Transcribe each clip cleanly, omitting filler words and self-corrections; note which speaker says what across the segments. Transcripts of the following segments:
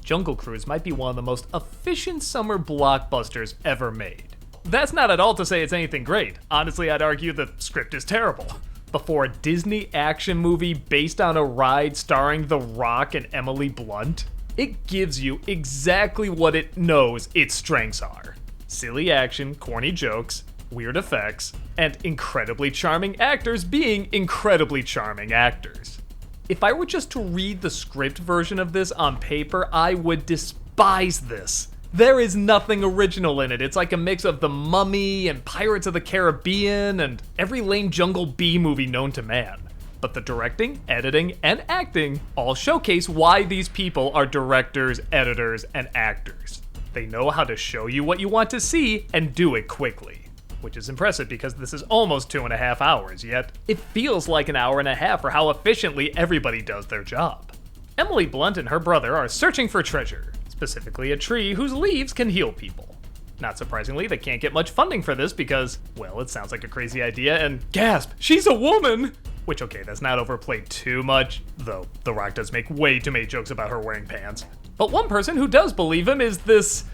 Speaker 1: Jungle Cruise might be one of the most efficient summer blockbusters ever made. That's not at all to say it's anything great. Honestly, I'd argue the script is terrible. But for a Disney action movie based on a ride starring The Rock and Emily Blunt, it gives you exactly what it knows its strengths are. Silly action, corny jokes, weird effects, and incredibly charming actors being incredibly charming actors. If I were just to read the script version of this on paper, I would despise this. There is nothing original in it. It's like a mix of The Mummy and Pirates of the Caribbean and every lame Jungle B movie known to man. But the directing, editing, and acting all showcase why these people are directors, editors, and actors. They know how to show you what you want to see and do it quickly. Which is impressive because this is almost 2.5 hours, yet it feels like an hour and a half for how efficiently everybody does their job. Emily Blunt and her brother are searching for treasure, specifically a tree whose leaves can heal people. Not surprisingly, they can't get much funding for this because, well, it sounds like a crazy idea, and gasp, she's a woman! Which, okay, that's not overplayed too much, though The Rock does make way too many jokes about her wearing pants. But one person who does believe him is this,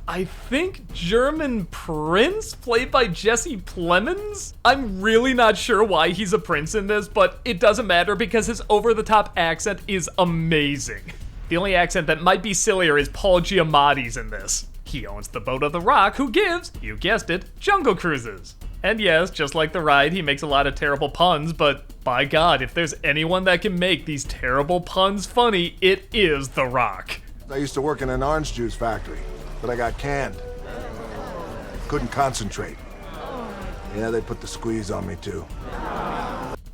Speaker 1: I think, German prince played by Jesse Plemons? I'm really not sure why he's a prince in this, but it doesn't matter because his over-the-top accent is amazing. The only accent that might be sillier is Paul Giamatti's in this. He owns the boat of The Rock, who gives, you guessed it, jungle cruises. And yes, just like the ride, he makes a lot of terrible puns, but by God, if there's anyone that can make these terrible puns funny, it is The Rock.
Speaker 2: I used to work in an orange juice factory, but I got canned. Couldn't concentrate. Yeah, they put the squeeze on me too.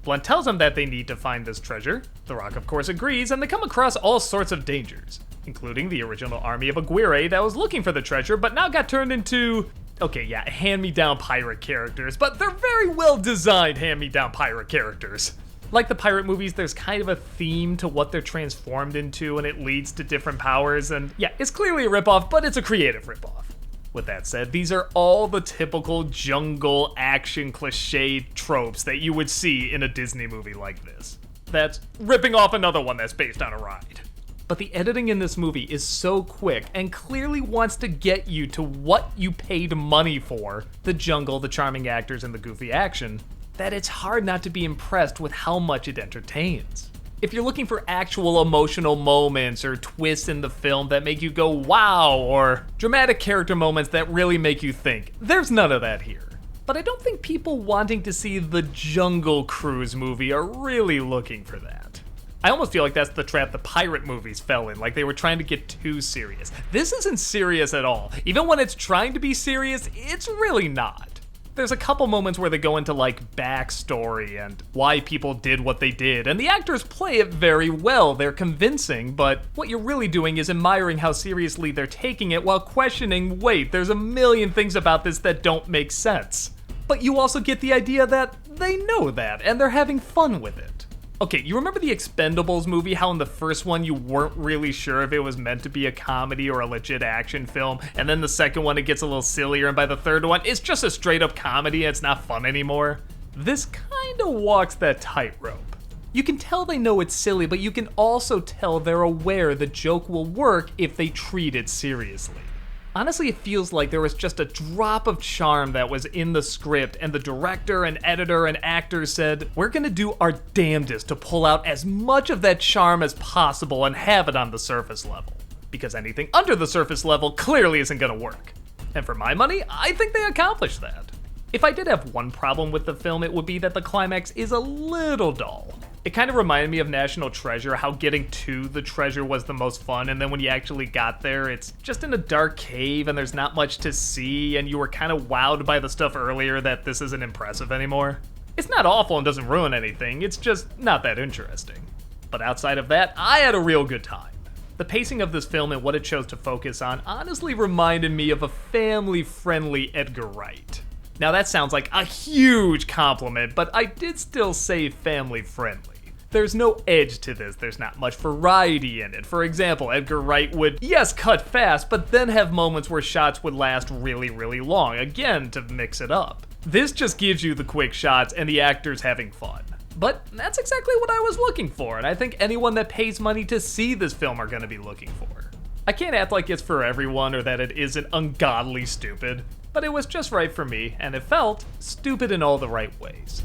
Speaker 1: Blunt tells them that they need to find this treasure. The Rock, of course, agrees, and they come across all sorts of dangers, including the original army of Aguirre that was looking for the treasure, but now got turned into, okay, yeah, hand-me-down pirate characters, but they're very well-designed hand-me-down pirate characters. Like the pirate movies, there's kind of a theme to what they're transformed into, and it leads to different powers, and yeah, it's clearly a ripoff, but it's a creative ripoff. With that said, these are all the typical jungle action cliche tropes that you would see in a Disney movie like this. That's ripping off another one that's based on a ride. But the editing in this movie is so quick and clearly wants to get you to what you paid money for, the jungle, the charming actors, and the goofy action, that it's hard not to be impressed with how much it entertains. If you're looking for actual emotional moments or twists in the film that make you go wow, or dramatic character moments that really make you think, there's none of that here. But I don't think people wanting to see the Jungle Cruise movie are really looking for that. I almost feel like that's the trap the pirate movies fell in, like they were trying to get too serious. This isn't serious at all. Even when it's trying to be serious, it's really not. There's a couple moments where they go into like backstory and why people did what they did, and the actors play it very well. They're convincing, but what you're really doing is admiring how seriously they're taking it while questioning, wait, there's a million things about this that don't make sense. But you also get the idea that they know that, and they're having fun with it. Okay, you remember the Expendables movie, how in the first one you weren't really sure if it was meant to be a comedy or a legit action film, and then the second one it gets a little sillier, and by the third one it's just a straight up comedy and it's not fun anymore? This kinda walks that tightrope. You can tell they know it's silly, but you can also tell they're aware the joke will work if they treat it seriously. Honestly, it feels like there was just a drop of charm that was in the script, and the director and editor and actors said, we're gonna do our damnedest to pull out as much of that charm as possible and have it on the surface level. Because anything under the surface level clearly isn't gonna work. And for my money, I think they accomplished that. If I did have one problem with the film, it would be that the climax is a little dull. It kind of reminded me of National Treasure, how getting to the treasure was the most fun, and then when you actually got there, it's just in a dark cave and there's not much to see, and you were kind of wowed by the stuff earlier that this isn't impressive anymore. It's not awful and doesn't ruin anything, it's just not that interesting. But outside of that, I had a real good time. The pacing of this film and what it chose to focus on honestly reminded me of a family-friendly Edgar Wright. Now that sounds like a huge compliment, but I did still say family-friendly. There's no edge to this, there's not much variety in it. For example, Edgar Wright would, yes, cut fast, but then have moments where shots would last really, really long, again, to mix it up. This just gives you the quick shots and the actors having fun. But that's exactly what I was looking for, and I think anyone that pays money to see this film are gonna be looking for. I can't act like it's for everyone or that it isn't ungodly stupid, but it was just right for me, and it felt stupid in all the right ways.